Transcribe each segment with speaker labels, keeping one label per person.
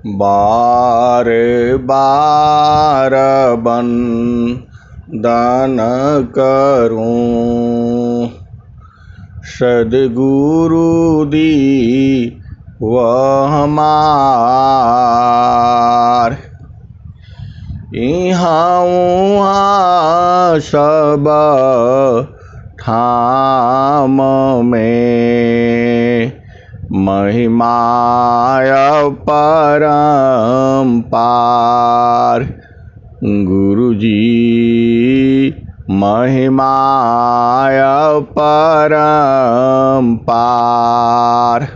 Speaker 1: बार बार बंदन करूं, सद्गुरु दी वह हमार। इहाँ उहाँ सब ठाम में महिमाय परम्पार। गुरुजी महिमाय परम्पार।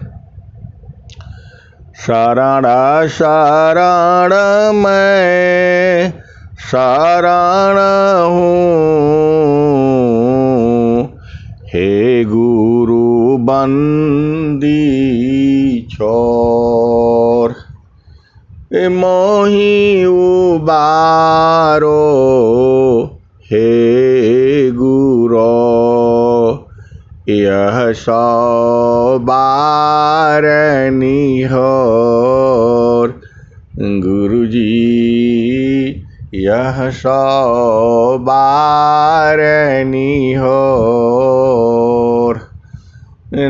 Speaker 1: शरण शरण मैं शरण हूँ, हे गुरु बंदी छोर। मोहि उबारो हे गुरो, यह सौ बार निहोर। गुरुजी यह सौ बार निहोर।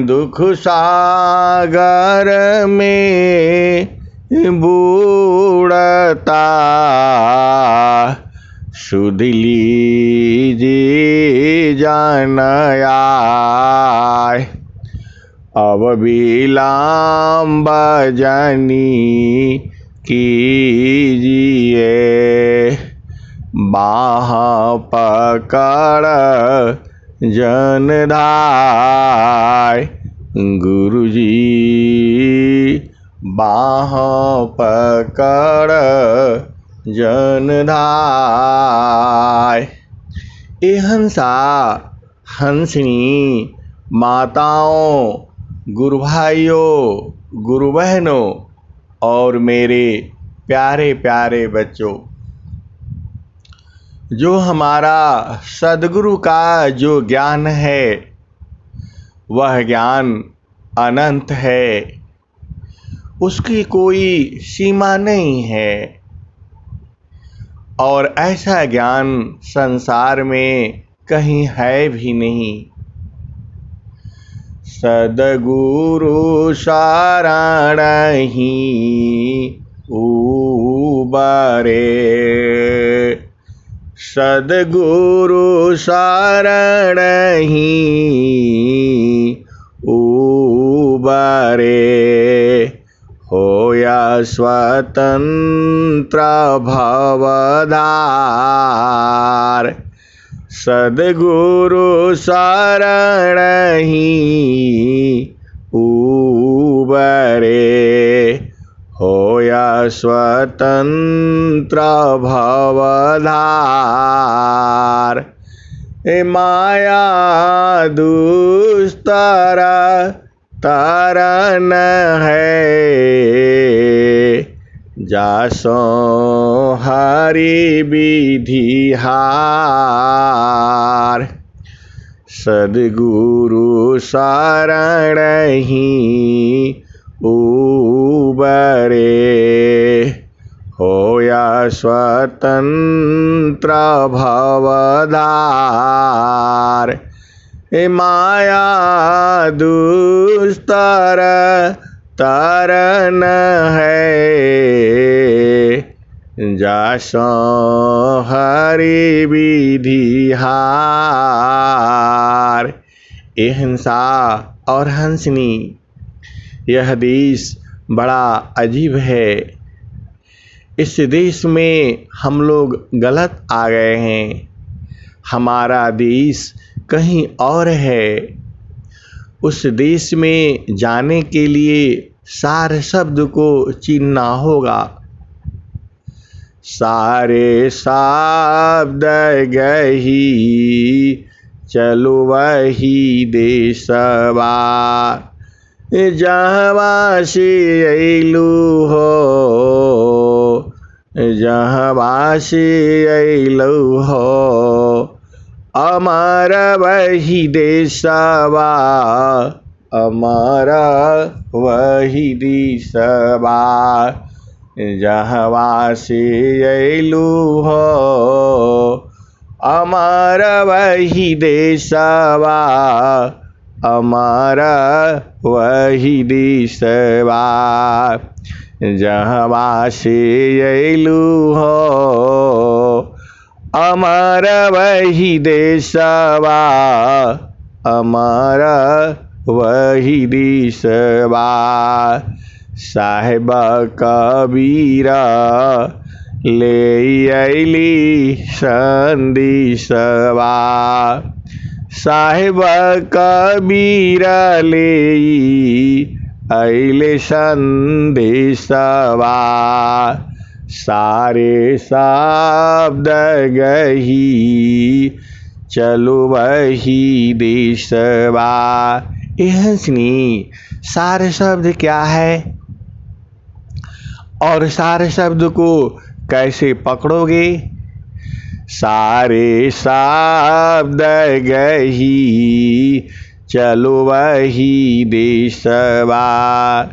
Speaker 1: दुख सागर में बूढ़ता सुध लीजिए जन आए। अब विलम्ब जनी कीजिए, बाह पकड़ जन धाय। गुरुजी बाह पकड़ जन धाय। ए हंसा हंसनी माताओं, गुरु भाइयों, गुरु बहनों और मेरे प्यारे प्यारे बच्चों, जो हमारा सद्गुरु का जो ज्ञान है वह ज्ञान अनंत है, उसकी कोई सीमा नहीं है। और ऐसा ज्ञान संसार में कहीं है भी नहीं। सद्गुरु शरण ही उबरे, सद्गुरु शरण ही उबरे। होया स्वतंत्र भवधार, सद्गुरु शरण ही उबरे। होया स्वतंत्र भवधार। माया दुस्तर तरन है, जासो हरि विधिहार। सद्गुरु शरण ही उबरे। होया स्वतंत्र भवधार। माया दुस्तर तरन है, जासो हरि विधिहार। ए हंसा और हंसनी, यह देश बड़ा अजीब है। इस देश में हम लोग गलत आ गए हैं। हमारा देश कहीं और है। उस देश में जाने के लिए सार शब्द को चीनना होगा। सारे शब्द गही चलो वही देशवा, जहवा से अइलू हो, जहवा से अइलू हो। अमर वही देशवा, अमर वही देशवा। जहवा से अइलू हो अमर वही देशवा, अमर वही देशवा। जहवा से अइलू हो अमर वही देशवा, अमर वही देशवा। साहेब कबीरा ले अइली संदेशवा, साहेब कबीरा ले अइले संदेशवा। सारे शब्द गही चलो वही देशवा। ए हंसनी, सारे शब्द क्या है और सारे शब्द को कैसे पकड़ोगे? सारे शब्द गही चलो वही देशवा,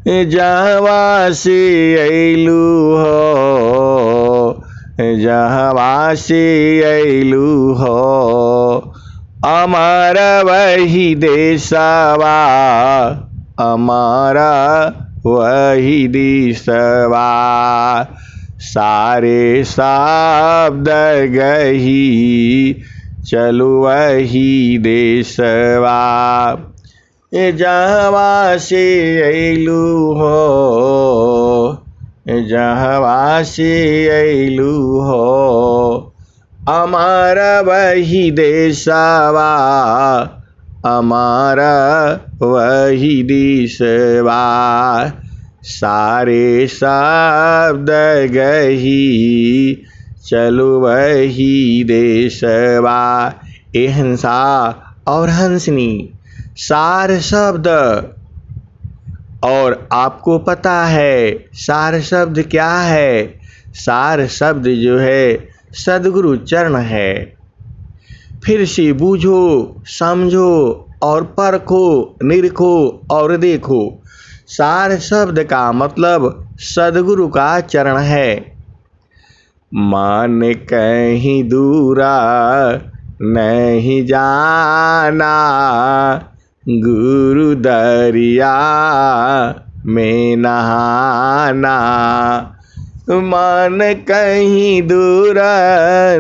Speaker 1: जहवा से अइलू हो, जहवा से अइलू हो अमर वही देशवा, अमर वही देशवा। सारे शब्द गही चलो वही देशवा, जहवा से अइलू हो, जहवा से अइलू हो अमर वही देशवा, अमर वही देशवा। सारे शब्द गही चलो वही देशवा। ए हंसा और हंसनी, सार शब्द, और आपको पता है सार शब्द क्या है? सार शब्द जो है सद्गुरु चरण है। फिर से बूझो, समझो और परखो, निरखो और देखो। सार शब्द का मतलब सद्गुरु का चरण है। मन कहीं दूरा नहीं जाना, गुरु दरिया में नहाना। मन कहीं दूर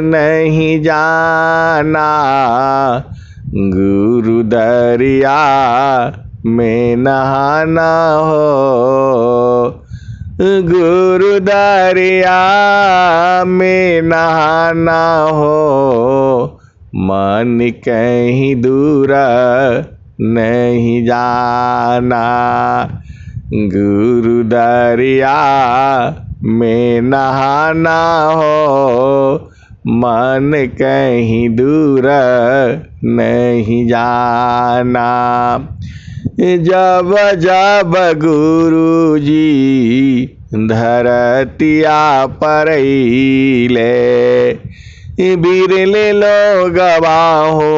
Speaker 1: नहीं जाना, गुरु दरिया में नहाना हो, गुरु दरिया में नहाना हो। मन कहीं दूर नहीं जाना, गुरु दरिया में नहाना हो। मन कहीं दूर नहीं जाना। जब जब गुरु जी धरतिया पर अइले, बिरले लोगवा हो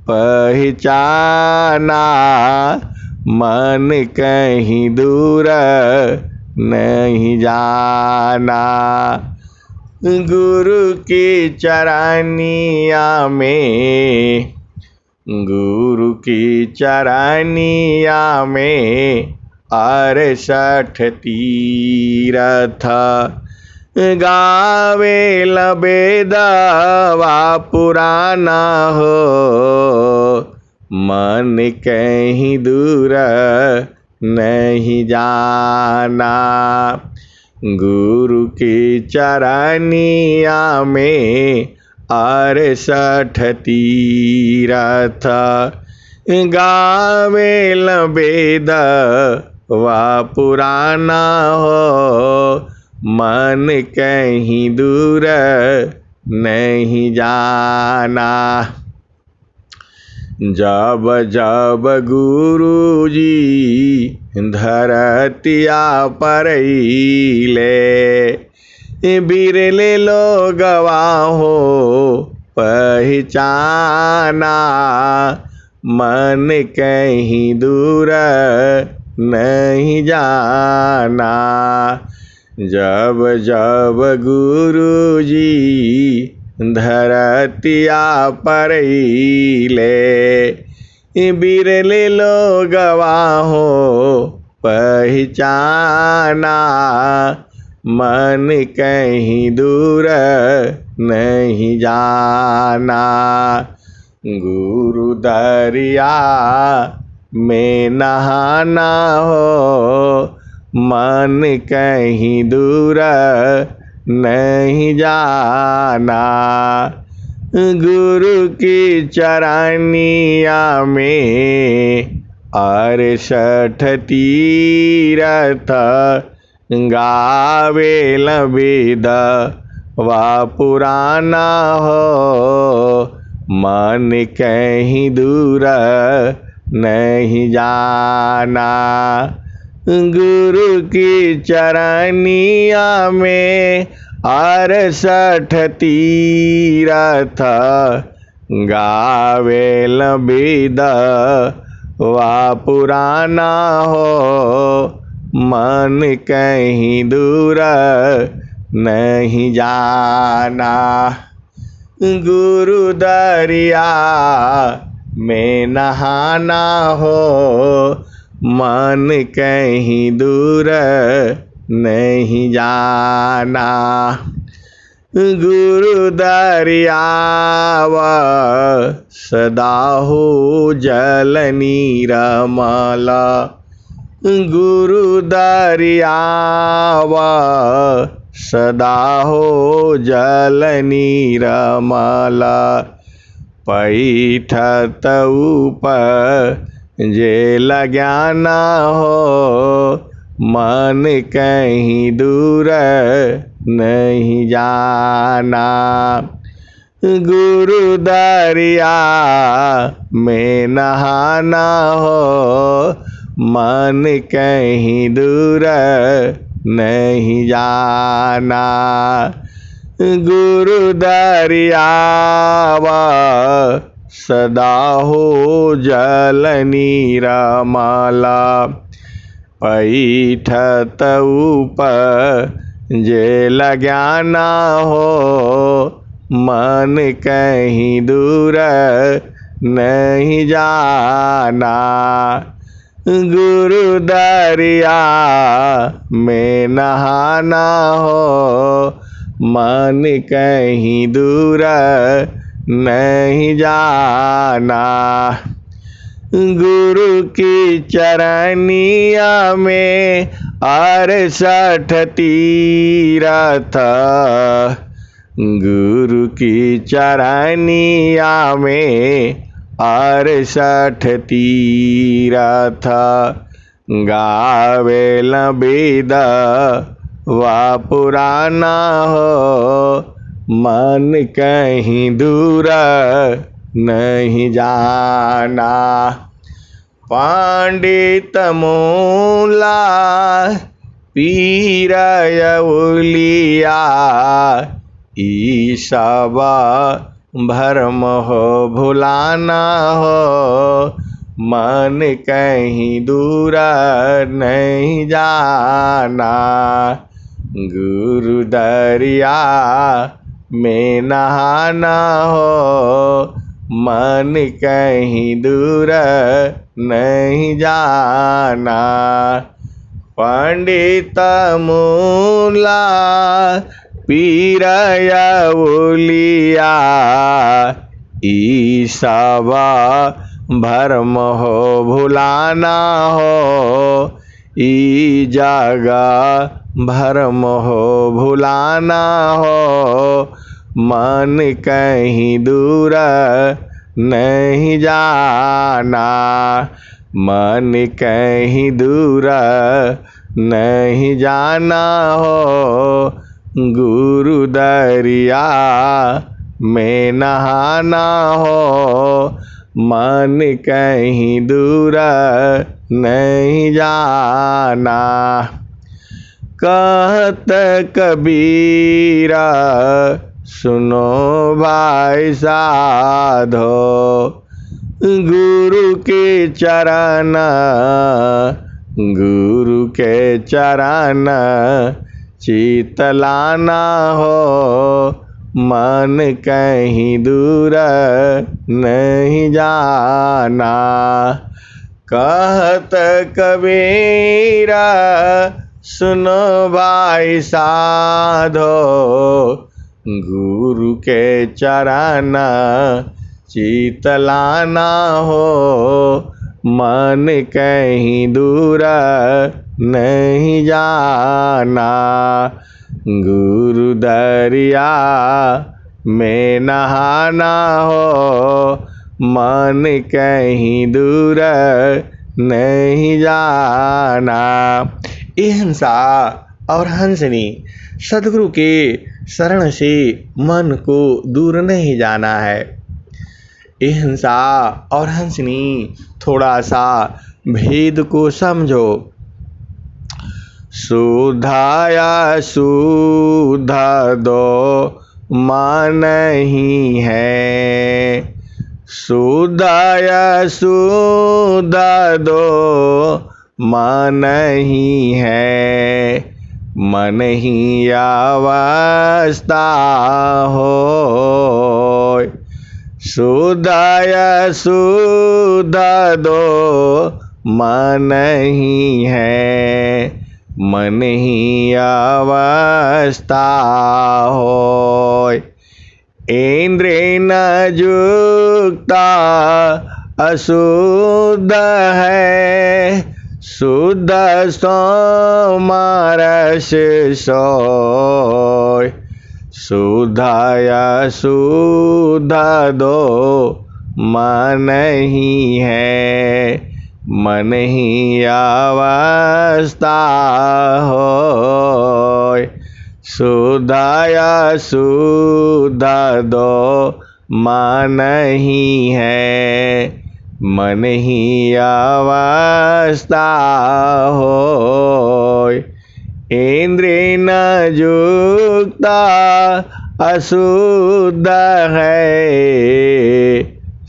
Speaker 1: पहचाना। मन कहीं दूर नहीं जाना, गुरु की चरनिया में, गुरु की चरनिया में 68 तीरथ गावे बेदवा पुराना हो। मन कहीं दूर नहीं जाना, गुरु की चरनिया में 68 तीरथ गावे बेदवा पुराना हो। मन कहीं दूर नहीं जाना। जब जब गुरु जी धरतिया पर अइले, बिरले लोगवा हो पहचाना। मन कहीं दूर नहीं जाना, जब जब गुरु जी धरतिया पर ले, बिरले लोगवा हो पहचाना, मन कहीं दूर नहीं जाना। गुरु दरिया में नहाना हो, मन कहीं दूर नहीं जाना। गुरु की चरनिया में 68 तीरथ, गावे वेद वा पुराना हो, मन कहीं दूर नहीं जाना। गुरु की चरनिया में 68 तीरथ, गावे वेद वा पुराना हो, मन कहीं दूर नहीं जाना। गुरु दरिया में नहाना हो, मन कहीं दूर नहीं जाना। गुरु दरिया सदा हो जल नीरमल, गुरु दरिया सदा हो जल नीरमल। पैठत ऊपर जे ज्ञाना हो, मन कहीं दूर नहीं जाना। गुरु दरिया में नहाना हो, मन कहीं दूर नहीं जाना। गुरु दरिया सदा हो जल नीरमल। पैठत ऊपर जे ज्ञाना हो, मन कहीं दूर नहीं जाना। गुरु दरिया में नहाना हो, मन कहीं दूर नहीं जाना। गुरु की चरनिया में 68 तीरथ, गुरु की चरनिया में 68 तीरथ, गावे वेद वा पुराना हो, मन कहीं दूर नहीं जाना। पंडित मूला पीर उलिया, ई सब भरम हो भुलाना हो, मन कहीं दूर नहीं जाना। गुरु दरिया में नहाना हो, मन कहीं दूर नहीं जाना। पंडित मूला पीर उलिया, ई सब भरम हो भुलाना हो, ई जगह भरम हो भुलाना हो, मन कहीं दूर नहीं जाना। मन कहीं दूर नहीं जाना हो, गुरु दरिया में नहाना हो, मन कहीं दूर नहीं जाना। कहत कबीरा सुनो भाई साधो, गुरु के चरण, गुरु के चरण चितलाना हो, मन कहीं दूर नहीं जाना। कहत कबीरा सुनो भाई साधो, गुरु के चरण चितलाना हो, मन कहीं दूर नहीं जाना। गुरु दरिया में नहाना हो, मन कहीं दूर नहीं जाना। ये हंसा और हंसनी सदगुरु के शरण से मन को दूर नहीं जाना है। ये हंसा और हंसनी थोड़ा सा भेद को समझो। सुधाया सुध दो मान ही है, सुधाया सुध दो मान ही है। मन ही अवस्था हो, सुधाया सुध दो मन ही है। मन ही अवस्था हो, इंद्रिय युक्ता अशुद्ध है, शुद्ध सोमरस सोय। शुद्धया शुद्ध दो मन ही है, मन ही अवस्था हो। शुद्धया शुद्ध दो मन ही है, मन ही अवस्था हो। इंद्रिय युक्ता अशुद्ध है,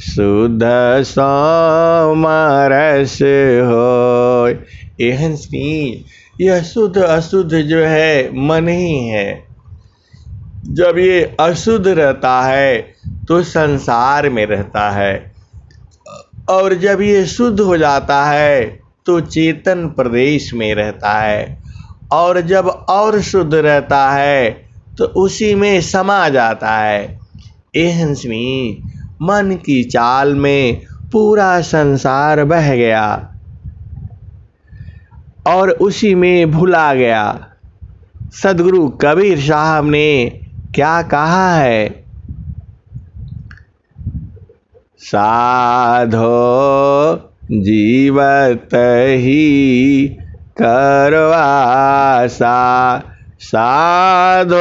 Speaker 1: शुद्ध सोमरस हो। ये हंसनी, यह शुद्ध अशुद्ध जो है मन ही है। जब ये अशुद्ध रहता है तो संसार में रहता है, और जब ये शुद्ध हो जाता है तो चेतन प्रदेश में रहता है, और जब और शुद्ध रहता है तो उसी में समा जाता है। ये हंसनी, मन की चाल में पूरा संसार बह गया और उसी में भुला गया। सदगुरु कबीर साहब ने क्या कहा है? साधो जीवत ही करवासा, साधो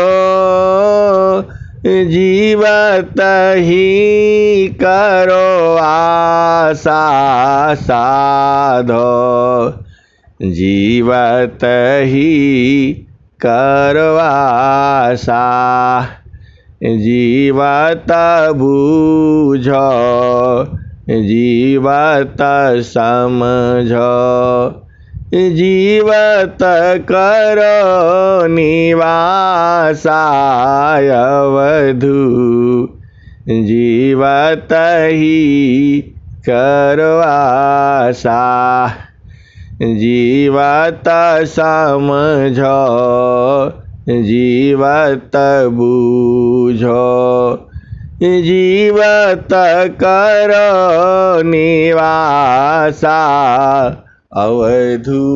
Speaker 1: जीवत ही करो आशा, साधो जीवत ही करो आशा। जीवत बूझो, जीवत समझो, जीवत करो निवासा अवधू। जीवत ही करो आशा, जीवत समझो, जीवत बूझो, जीवत करो निवासा अवधू।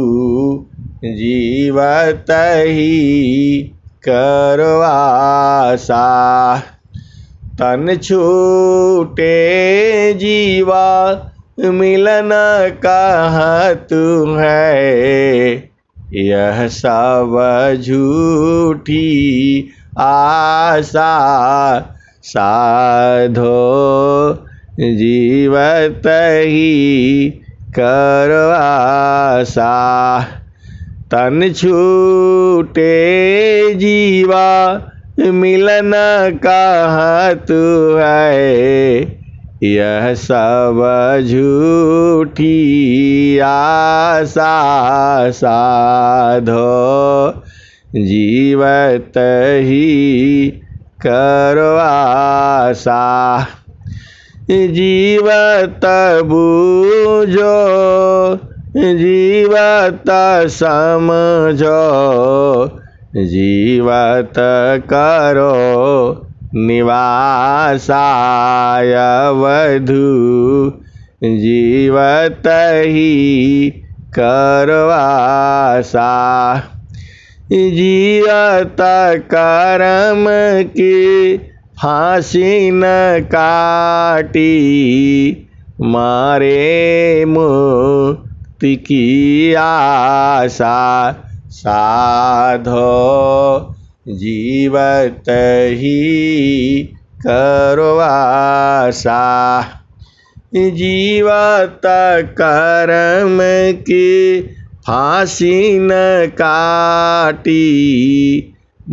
Speaker 1: जीवत ही करो आशा। तन छूटे जीवा मिलन कहाँ तुम है, यह सब झूठी आशा। साधो जीवत ही करो आशा। तन छूटे जीवा मिलन कहाँ तू है, यह सब झूठी आशा। साधो जीवत ही करो आशा। जीवत बूझो जीवत समझो जीवत करो निवासाय वधु जीवत ही करो आशा। जीवत कर्म की फांसी न काटी मारे मुक्ति की आशा। साधो जीवत ही करो आशा। जीवत कर्म की फांसी न काटी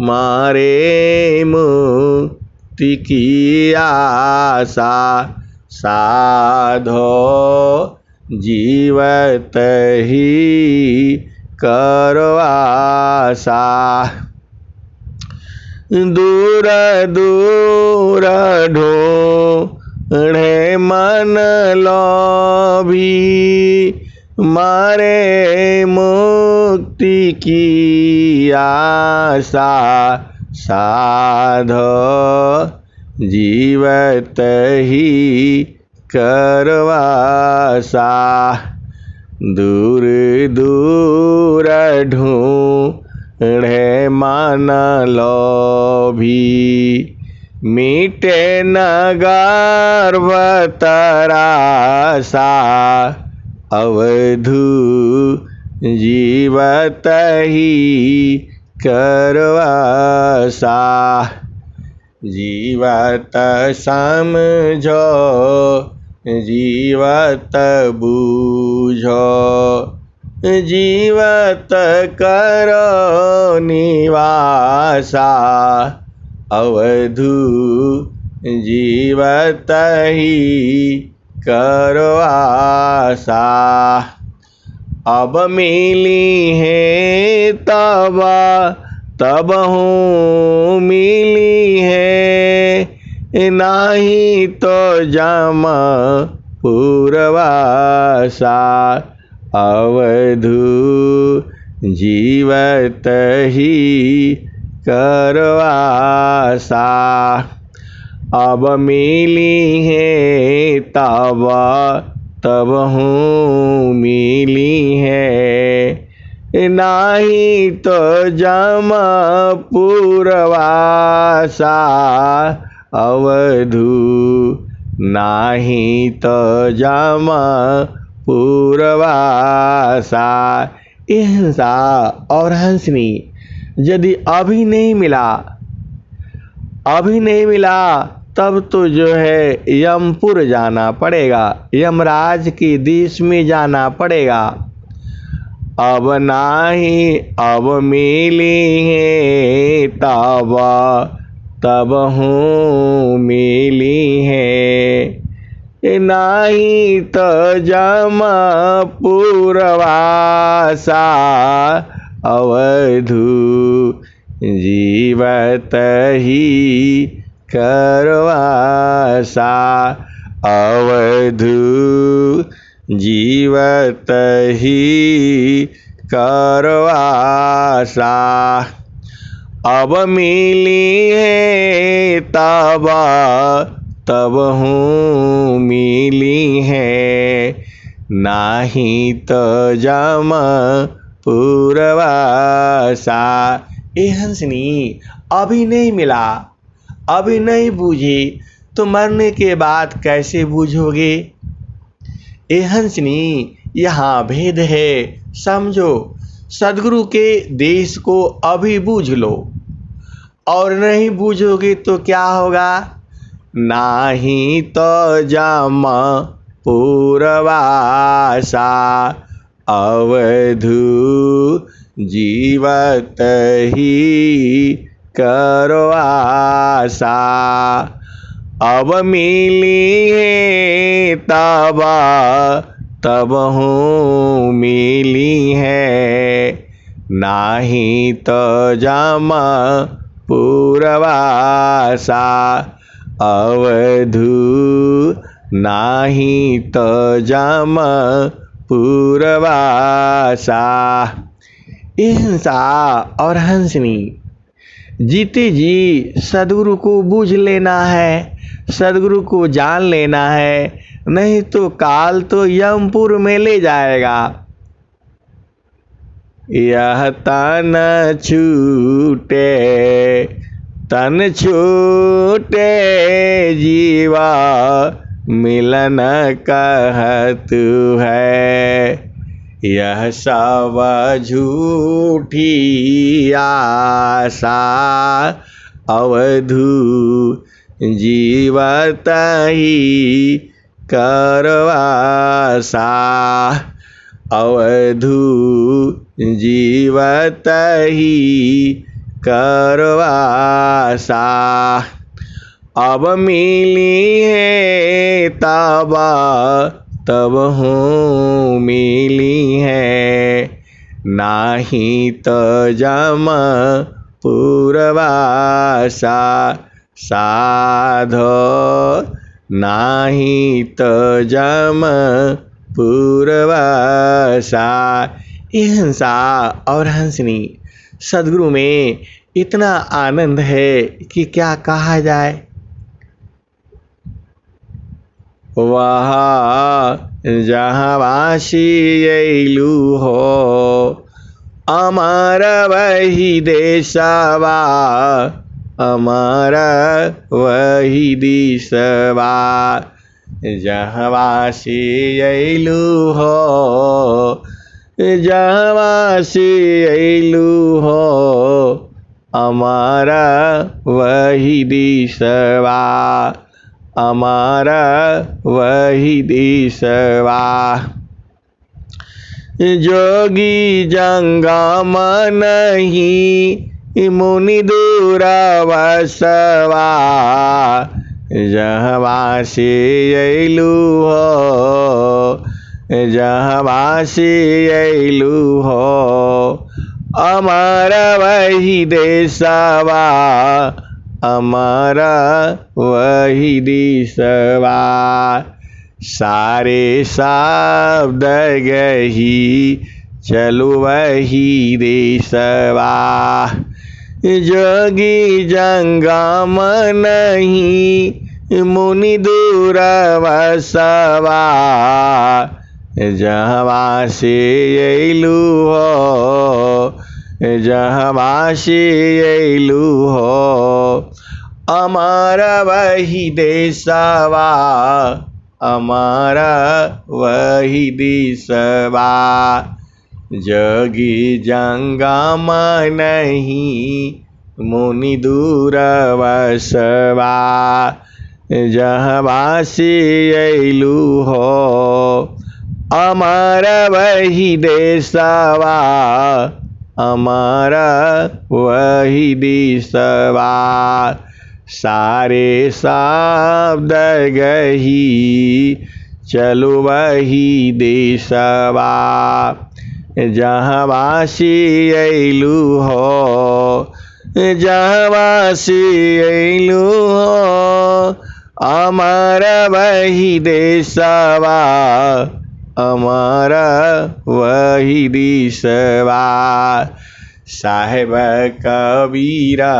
Speaker 1: मारे मुक्ति की आशा। साधो जीवत ही करो आशा। दूर दूर ढूंढे मन लोभी मारे मुक्ति की आशा। साधो जीवत ही करो आशा। दूर दूर ढूंढे मन लोभी मीटे न गर्भ तरासा। अवधू जीवत ही करो आशा। जीवत समझो जीवत बूझो जीवत करो निवासा। अवधू जीवत ही करो आशा। अब मिली है तब हूँ मिली है नाही तो जम पूर्वासा। अवधू जीवत ही करो आशा। अब मिली है तब हूँ मिली है नाही तो जम पूर्वासा। अवधू नाही तो जम पूर्वासा। हिंसा और हंसनी यदि अभी नहीं मिला तब तो जो है यमपुर जाना पड़ेगा, यमराज के देश में जाना पड़ेगा। अब नाही अब मिली है तब हूँ मिली है नाही तो जम पूर्वासा। अवधू जीवत ही करो आशा। अवधू जीवत ही करो आशा। अब मिली है तब हूँ मिली है नाही तो जम पूर्वासा। ए हंसनी अभी नहीं मिला, अभी नहीं बूझी तो मरने के बाद कैसे बूझोगे। ए हंसनी यहाँ भेद है समझो, सद्गुरु के देश को अभी बूझ लो और नहीं बूझोगे तो क्या होगा। नाही तो जम पूर्वासा। अवधू जीवत ही करो आशा। अब मिली है तब हूँ मिली है नाही तो जम पूरवासा अवधू नाही तो जम पूरवासा। हिंसा और हंसनी। जीते जी सदगुरु को बूझ लेना है, सदगुरु को जान लेना है, नहीं तो काल तो यमपुर में ले जाएगा। यह तन छूटे तन छूटे जीवा मिलन कहत है। यह सब झूठी आशा अवधू जीवत ही करवासा। अवधू जीवत ही करवासा। अब मिली है तबा तब हूँ मिली है, नाही तो जम पूरवासा। साधो नाही तो जम पूरवासा। हिंसा और हंसनी। सदगुरु में इतना आनंद है कि क्या कहा जाए। वह जहाँ वासी अइलू हो अमर वही देशवा, अमर वही देशवा। जहाँ वासी अइलू हो, जहाँ वासी अइलू हो अमर वही देशवा, अमर वही देशवा। जोगी जंगम नहीं मुनि दूर वसवा, जहाँ से अइलू हो, जहाँ से अइलू हो अमर वही देशवा, अमर वही देशवा। सारे शब्द गही चलो वही देशवा। जोगी जंगम नहीं मुनि दूर वसवा, जहाँ से अइलू हो, जहाँ से अइलू हो अमर वही देशवा, अमर वही देशवा। जोगी जंगम नहीं मुनि दूर वसवा, जहाँ से अइलू हो अमर वही देशवा, अमर वही देशवा। सारे शब्द गही चलो वही देशवा, जहाँ से अइलू हो, जहाँ से अइलू हो अमर वही देशवा, अमर वही देशवा। साहेब कबीरा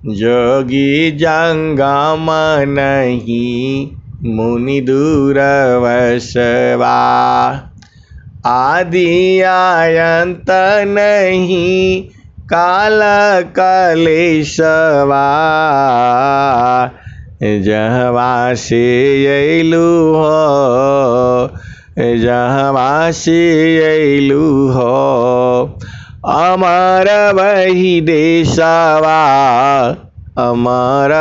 Speaker 1: जोगी जंगम नहीं मुनि दूर वसवा, आदि आयंत नहीं काल कलेशवा, जहाँ से अइलू हो, जहाँ से अइलू हो अमर वही देशवा, अमर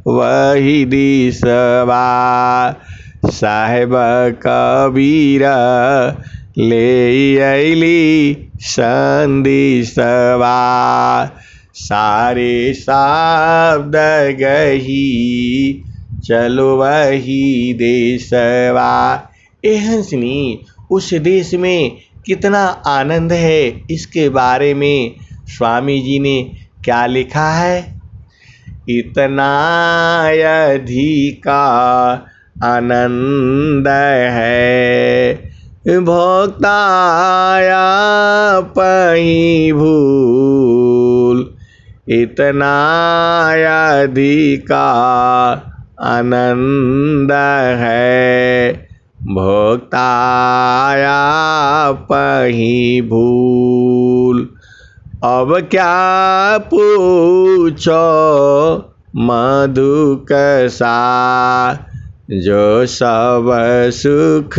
Speaker 1: वही देशवा। साहेब कबीरा ले अइली संदेशवा, सारे शब्द गही चलो वही देशवा। ए हंसनी, उस देश में कितना आनंद है, इसके बारे में स्वामी जी ने क्या लिखा है। इतना अधिका आनंद है, भोक्ताया पही भूल। इतना अधिका आनंद है, भोक्ताया पही भूल। अब क्या पूछो मधु कसा, जो सब सुख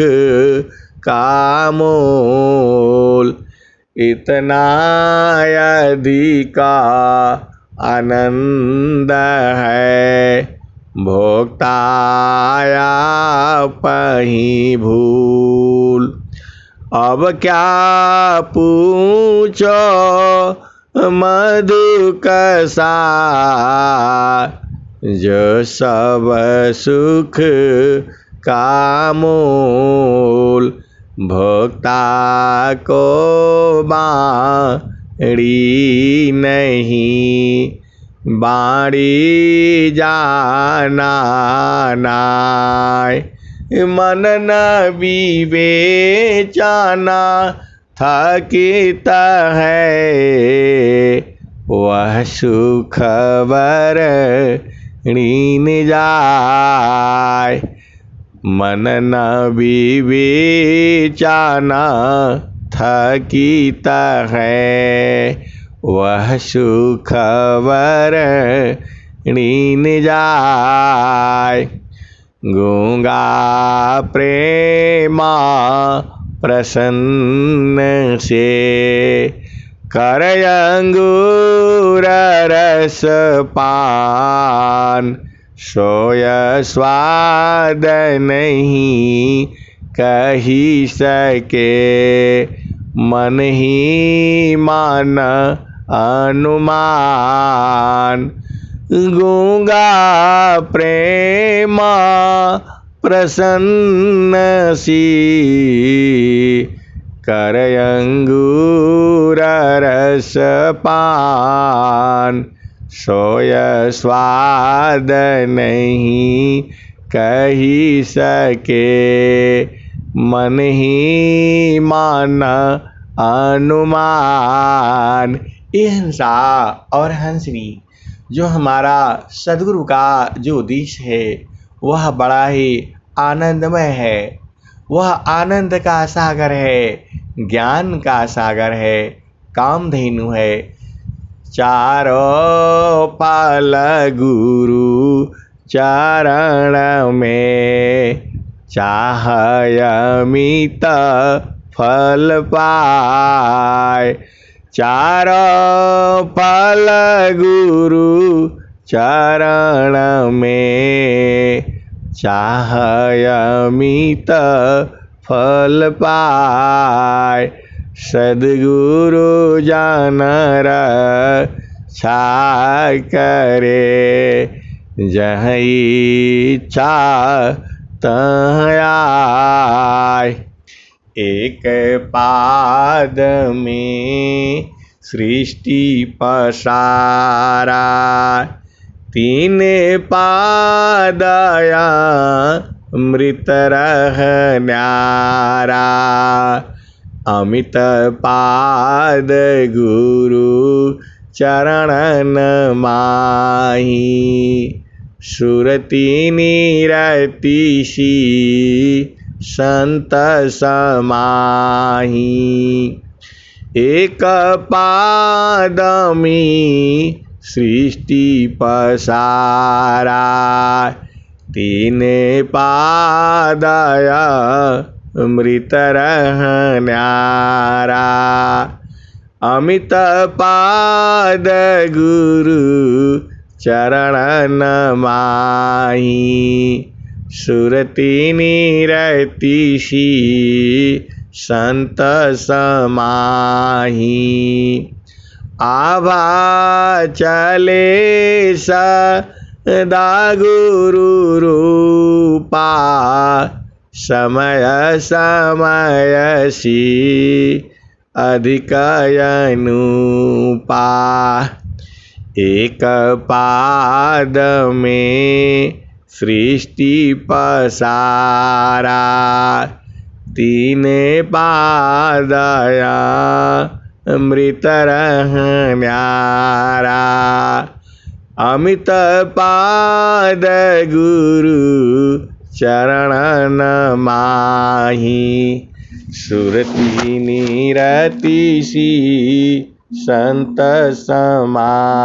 Speaker 1: का मोल। इतना अधिका आनंद है, भोक्ताया पही भूल। अब क्या पूछो मधु कसा, जो सब सुख का मोल। भोक्ता को बाड़ी नहीं, बाड़ी जाना नाय। मन न विवेचना थकित है, वह सुख वरणी न जाय। मन न विवेचना थकित है, वह सुख वरणी न जाय। गूंगा प्रेमा प्रसन्न से, कर अंगूर रस पान। सोय स्वाद नहीं कही सके, मन ही मान अनुमान। गूंगा प्रेमा प्रसन्न सी, कर अंगूर रस पान। सोय स्वाद नहीं कही सके, मन ही मान अनुमान। ये हंसा और हंसनी जो हमारा सदगुरु का जो उद्देश्य है, वह बड़ा ही आनंदमय है। वह आनंद का सागर है, ज्ञान का सागर है, कामधेनु है। चारों पाल गुरु चरण में, चाहय अमित फल पाय। चारों पाल गुरु चरण में, चाहय अमित फल पाय। सद्गुरु जन रक्षा करे, जहाँ इच्छा तहाँ आय। एक पाद में सृष्टि पसारा, तीन पादया अमृत रह न्यारा। अमित पाद गुरु चरणन माही, सुरति निरति सी संत समाही। एक पाद में सृष्टि पसारा, तीन पादया अमृत रह न्यारा। अमित पाद गुरु चरणन माही, सुरति निरति सी संत समाही। आभा चले सदा गुरु रूपा, समय समयसी अधिक अनुपा। एक पाद में सृष्टि पसारा, तीन पादया अमृत न्यारा। अमित पाद गुरु चरण नमाहि, सुरति निरति सी संत समा।